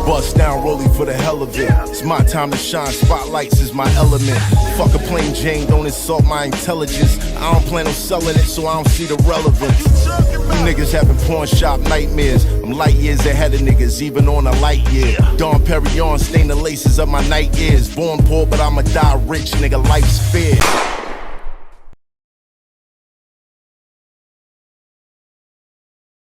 Bust down rolling for the hell of it. It's my time to shine, spotlights is my element. Fuck a plain Jane, don't insult my intelligence. I don't plan on selling it, so I don't see the relevance. You niggas having pawn shop nightmares. I'm light years ahead of niggas, even on a light year. Dom Perignon stain the laces of my night ears. Born poor, but I'ma die rich, nigga, life's fair.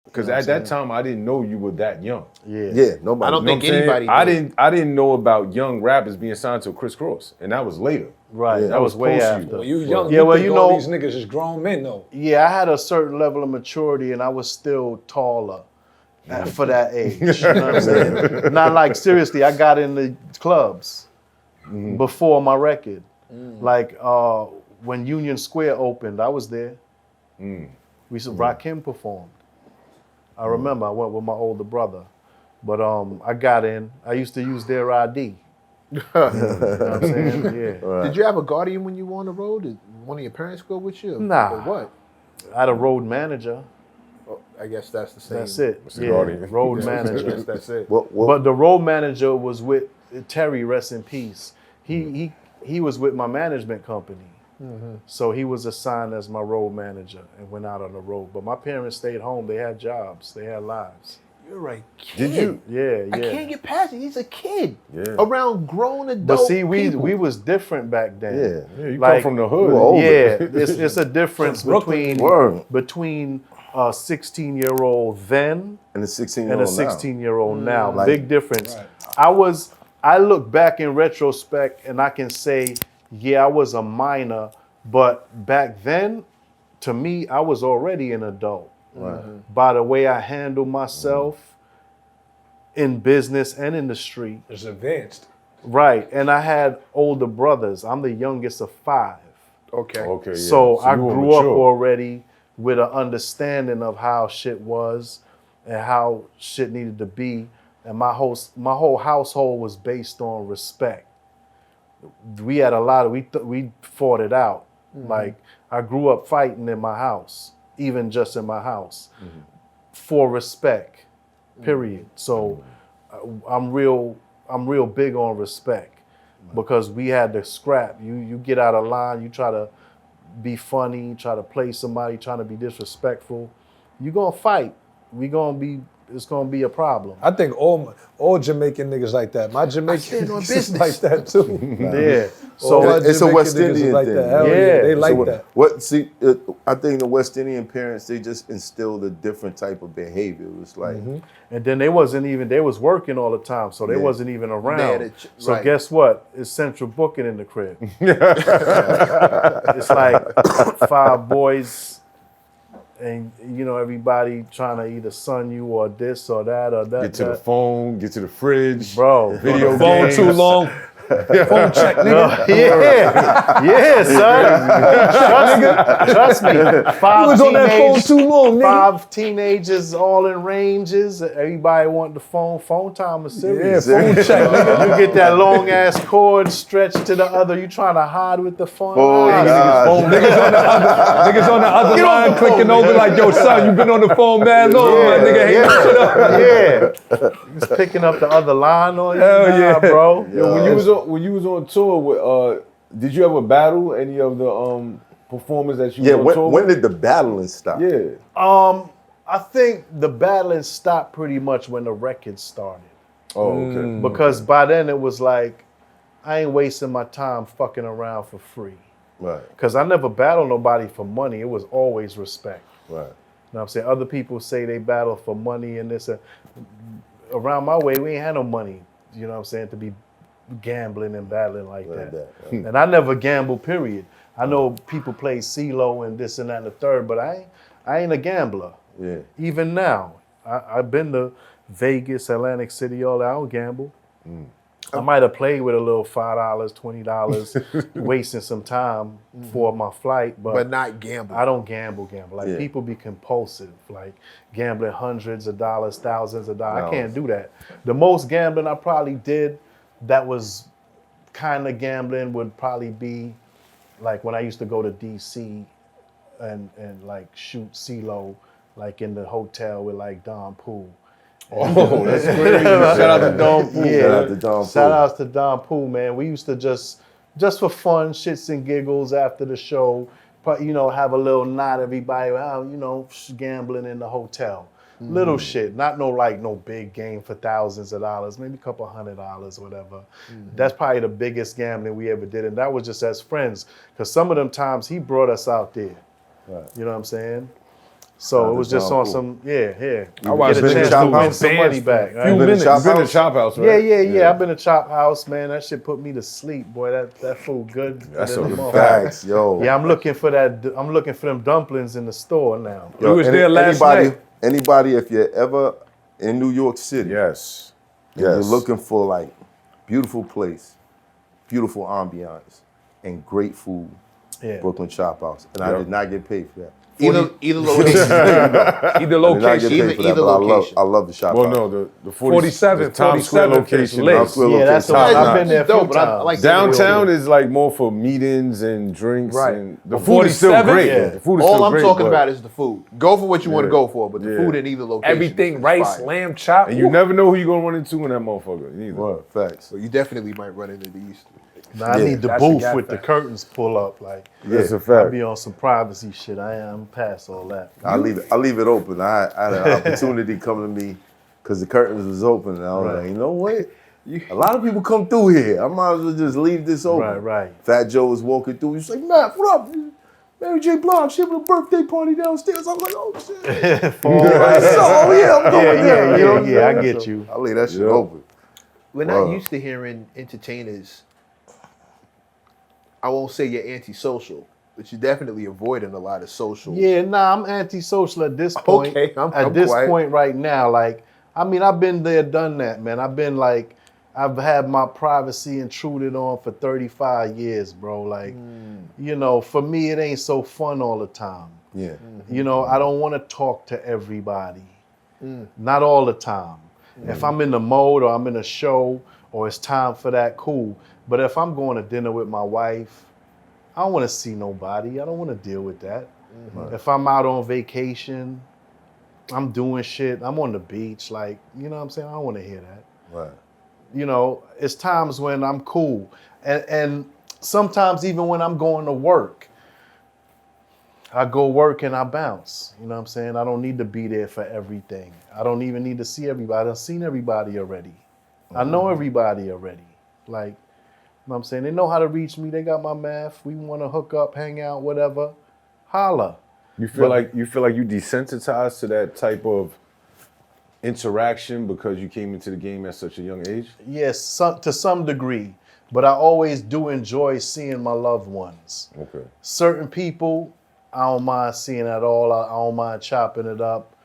Because at that time, I didn't know you were that young. Yeah, nobody. I don't think anybody did. I didn't know about young rappers being signed to Criss Cross, and that was later. Right, that was way after. When you young, yeah, well, you know, these niggas is grown men though. Yeah, I had a certain level of maturity, and I was still taller for that age. You know what I'm saying? Not like seriously, I got in the clubs before my record. Like when Union Square opened, I was there. We saw Rakim performed. I remember I went with my older brother, but I got in. I used to use their ID. You know what I'm saying? Yeah. Right. Did you have a guardian when you were on the road? Did one of your parents go with you? Nah. Or what? I had a road manager. Oh, I guess that's the same. That's it. the guardian? Road I manager. guess that's it. But the road manager was with Terry, rest in peace. He was with my management company. So he was assigned as my road manager and went out on the road. But my parents stayed home. They had jobs. They had lives. You're right, kid. Did you? Yeah. I can't get past it. He's a kid. Yeah. Around grown adult But see, people. we was different back then. Yeah. Yeah, you Like, come from the hood. Yeah, it's a difference between Word. a 16-year-old then And a 16-year-old and a now. 16-year-old now. Like- Big difference. Right. I look back in retrospect and I can say, yeah, I was a minor, but back then, to me, I was already an adult. By the way I handle myself in business and in the street. It's advanced. Right, and I had older brothers. I'm the youngest of 5. Okay. Okay, yeah. So I you were grew up mature. already with an understanding of how shit was and how shit needed to be. And my whole household was based on respect. We had a lot of, we fought it out. Like I grew up fighting in my house, even just in my house, for respect, period. So I'm real big on respect because we had to scrap. You get out of line, you try to be funny, try to play somebody, trying to be disrespectful, you're gonna fight. It's gonna be a problem. I think all Jamaican niggas like that. My Jamaican niggas like that too. Yeah. All my it's a Jamaican West niggas is Indian like thing. that. Hell Yeah. yeah, they like So that. I think the West Indian parents, they just instilled a different type of behavior. It was like, And then they was working all the time, so they Yeah. wasn't even around. So So guess what? It's central booking in the crib. It's like 5 boys, and you know everybody trying to either son you or this or that or that. Get to the phone, get to the fridge. Bro. Video Phone games. too long. Phone check, nigga. Yeah, son. Trust me. 5 was on that phone too long, nigga. 5 teenagers all in ranges. Everybody want the phone. Phone time is serious. Yeah, phone check, nigga. You get that long ass cord stretched to the other. You trying to hide with the phone. Oh, God. Niggas on the other line clicking over like, yo, son, you been on the phone mad long, my nigga. Hang that shit up. Yeah. He's picking up the other line on you. Hell Nah, yeah. bro. Yo, when you was on tour with, did you ever battle any of the performers that you yeah, was on tour when with? did the battling stop? Yeah. I think the battling stopped pretty much when the record started. Oh, okay. Because by then it was like, I ain't wasting my time fucking around for free. Right, Because I never battled nobody for money. It was always respect. right. You know what I'm saying? Other people say they battle for money and this. Around my way, we ain't had no money, you know what I'm saying, to be gambling and battling like that. And I never gambled, period. I know people play CeeLo and this and that and the third, but I ain't a gambler. Yeah. Even now. I've been to Vegas, Atlantic City, all that. I don't gamble. I might have played with a little $5, $20, wasting some time for my flight, but not gamble. I don't gamble. Like Yeah. people be compulsive, like gambling hundreds of dollars, thousands of dollars. I can't do that. The most gambling I probably did that was kind of gambling would probably be like when I used to go to DC and like shoot CeeLo like in the hotel with like Don Poole. Oh, that's crazy. Shout out to Don Poole. Yeah. Shout out to Don Shout Poole. outs to Don Poole, man. We used to just for fun, shits and giggles after the show, have a little nod, everybody, gambling in the hotel. Little shit, not no big game for thousands of dollars, maybe a couple $100 or whatever. That's probably the biggest gambling we ever did, and that was just as friends. Because some of them times he brought us out there. Right. You know what I'm saying? So Shout it was out to just Don on Poole. some, yeah. I watched Get a niggas chance do to win bands some money for back. a Right? few Been to minutes. Chop Been to House? Chop House, right? Yeah. I've been to Chop House, man. That shit put me to sleep, boy. That food good. That's than a the motherfucker. Facts, yo. Yeah, I'm looking for that. I'm looking for them dumplings in the store now. We was there last anybody, night. Anybody, if you're ever in New York City, Yes. and you're looking for like beautiful place, beautiful ambiance, and great food, Yeah. Brooklyn Chop House. And I did not get paid for that. Either location. Either I did not get location. paid for that, either but location. I love the Chop Well, House. no, the 47, the Times Square 47 is location. lit. Times Square Yeah, that's the location, one. top I've been notch. there a few Dope, but I times. like Downtown is like more for meetings and drinks, Right. and the But food is still 47? great. Yeah. The food is All still I'm great, talking but- about is the food. Go for what you want to go for, but the Yeah. food in either location. Everything, is rice, fire. lamb chop. And you never know who you're gonna run into in that motherfucker. Either. Word, facts. So you definitely might run into these. Now, I need the That's a booth gap with the fact. curtains pull up. Like, That's a I fact. be on some privacy shit. I'm past all that. I leave it open. I had an opportunity come to me because the curtains was open, and I was like, you know what? A lot of people come through here. I might as well just leave this open. Right. Fat Joe was walking through. He was like, Matt, what up? Mary J. Blige, she having a birthday party downstairs. I was like, oh shit. Oh yeah, I'm going there. You know what I'm Yeah, I saying? get So you. I leave that shit Yeah. open. We're Wow. not used to hearing entertainers. I won't say you're antisocial, but you're definitely avoiding a lot of social. Yeah, nah, I'm antisocial at this point. Okay, I'm at this quiet. point right now, like, I mean, I've been there, done that, man. I've had my privacy intruded on for 35 years, bro. Like, for me, it ain't so fun all the time. Yeah. I don't want to talk to everybody. Not all the time. If I'm in the mode or I'm in a show or it's time for that, cool. But if I'm going to dinner with my wife, I don't want to see nobody. I don't want to deal with that. If I'm out on vacation, I'm doing shit. I'm on the beach. Like, you know what I'm saying? I don't want to hear that. Right. It's times when I'm cool. And sometimes even when I'm going to work, I go work and I bounce. You know what I'm saying? I don't need to be there for everything. I don't even need to see everybody. I've seen everybody already. I know everybody already. Like, you know what I'm saying? They know how to reach me. They got my math. We want to hook up, hang out, whatever. Holla. You feel like you desensitized to that type of interaction because you came into the game at such a young age? Yes, to some degree. But I always do enjoy seeing my loved ones. Okay. Certain people, I don't mind seeing at all. I don't mind chopping it up.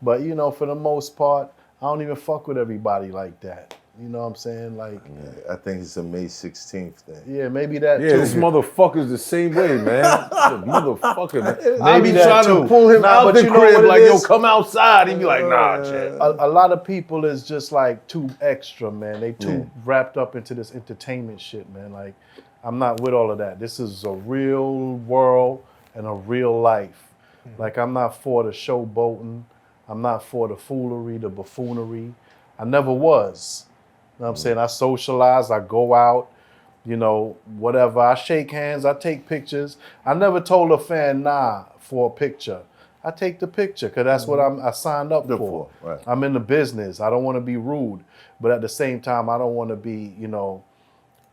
But, for the most part, I don't even fuck with everybody like that. You know what I'm saying? Like, Yeah, I think it's a May 16th thing. yeah, maybe that Yeah, too. this motherfucker's the same way, man. The motherfucker, man. I Maybe be that trying too. to pull him Nah, out but the you know crib what it like, yo, is? come outside. He be like, nah, Chad. A lot of people is just like too extra, man. They too wrapped up into this entertainment shit, man. Like, I'm not with all of that. This is a real world and a real life. Like, I'm not for the showboating. I'm not for the foolery, the buffoonery. I never was. You know what I'm saying? I socialize, I go out, whatever. I shake hands, I take pictures. I never told a fan nah for a picture. I take the picture because that's what I signed up for. Right. I'm in the business. I don't want to be rude. But at the same time, I don't want to be,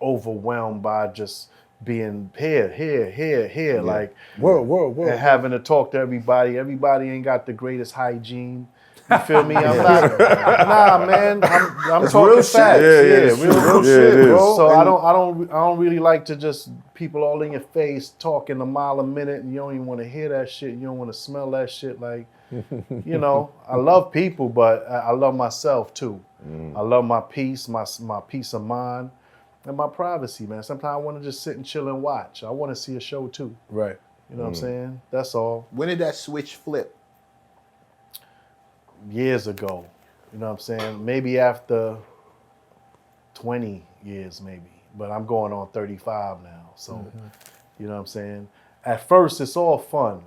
overwhelmed by just being here. Like, Word. and having to talk to everybody. Everybody ain't got the greatest hygiene. You feel me? I'm not. Nah, man. I'm talking real facts. shit. Yeah, real shit, it is. bro. So I don't really like to just people all in your face talking a mile a minute, and you don't even want to hear that shit. You don't want to smell that shit. Like, I love people, but I love myself too. I love my peace, my peace of mind, and my privacy, man. Sometimes I want to just sit and chill and watch. I want to see a show too. Right. You know what I'm saying? That's all. When did that switch flip? Years ago. You know what I'm saying? Maybe after 20 years, maybe. But I'm going on 35 now. So, you know what I'm saying? At first, it's all fun.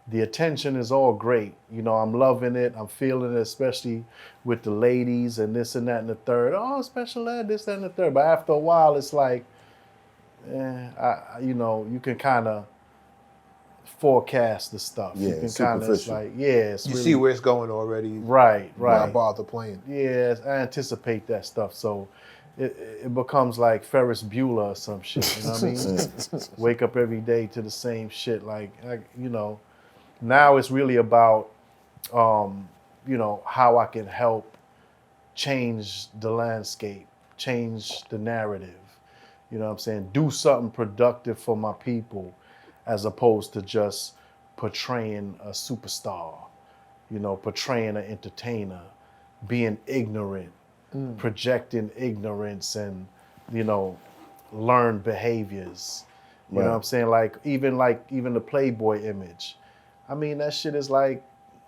the attention is all great. You know, I'm loving it. I'm feeling it, especially with the ladies and this and that and the third. Oh, special ed, this, that, and the third. But after a while, it's like, you know, you can kind of forecast the stuff. Yeah, you can kind of, it's like, it's You really, see where it's going already. right. Why bother playing? Yeah, I anticipate that stuff. So it becomes like Ferris Bueller or some shit. You know what I mean? Wake up every day to the same shit. Like, you know, now it's really about, you know, how I can help change the landscape, change the narrative. You know what I'm saying? Do something productive for my people as opposed to just portraying a superstar, you know, portraying an entertainer, being ignorant, projecting ignorance and, you know, learned behaviors. You know what I'm saying? Like even the Playboy image. I mean, that shit is like,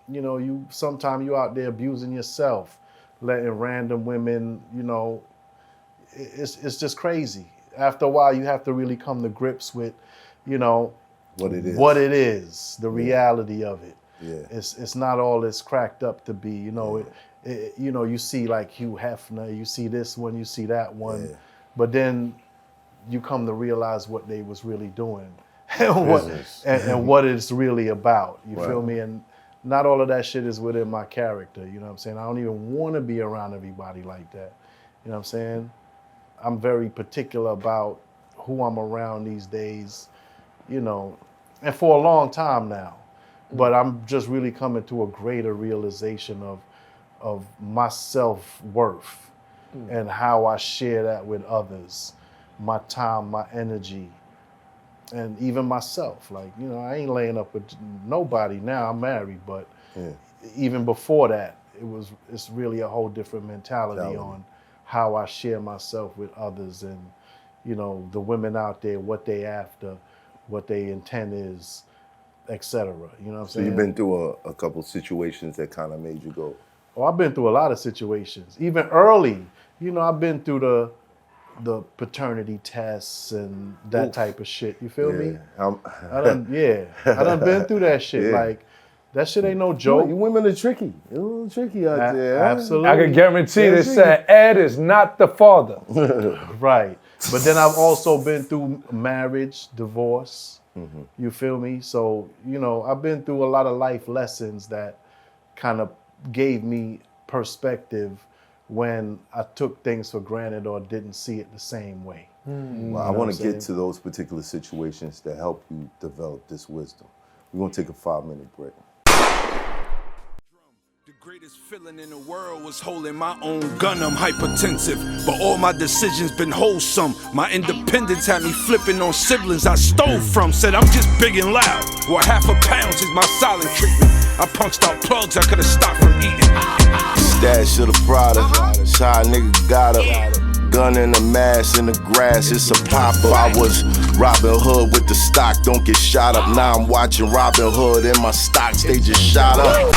you know, sometimes you out there abusing yourself, letting random women, you know, it's just crazy. After a while, you have to really come to grips with, you know, what it is, the reality of it. Yeah. It's not all it's cracked up to be. You know, you know, you see like Hugh Hefner, you see this one, you see that one, but then you come to realize what they was really doing and what it's really about. You feel me? And not all of that shit is within my character. You know what I'm saying? I don't even want to be around everybody like that. You know what I'm saying? I'm very particular about who I'm around these days, you know, and for a long time now. But I'm just really coming to a greater realization of my self-worth and how I share that with others, my time, my energy, and even myself. Like, you know, I ain't laying up with nobody now. I'm married, but even before that, it's really a whole different mentality on how I share myself with others and, you know, the women out there, what they after, what they intent is, etc. You know what I'm saying? So you've been through a couple situations that kind of made you go. Oh, I've been through a lot of situations. Even early, you know, I've been through the paternity tests and that type of shit. You feel me? I done been through that shit. Like, that shit ain't no joke. You women are tricky. You're a little tricky out there. Huh? Absolutely. I can guarantee they said Ed is not the father. Right. But then I've also been through marriage, divorce. You feel me? So, you know, I've been through a lot of life lessons that kind of gave me perspective when I took things for granted or didn't see it the same way. Well, I want to get to those particular situations that help you develop this wisdom. We're going to take a 5-minute break. The greatest feeling in the world was holding my own gun. I'm hypertensive, but all my decisions been wholesome. My independence had me flipping on siblings I stole from. Said I'm just big and loud. Well, half a pound is my silent treatment. I punched out plugs I could have stopped from eating. Stash of the product, shy nigga got a gun in the mask in the grass, it's a pop-up. I was Robin Hood with the stock, don't get shot up. Now I'm watching Robin Hood and my stocks, they just shot up.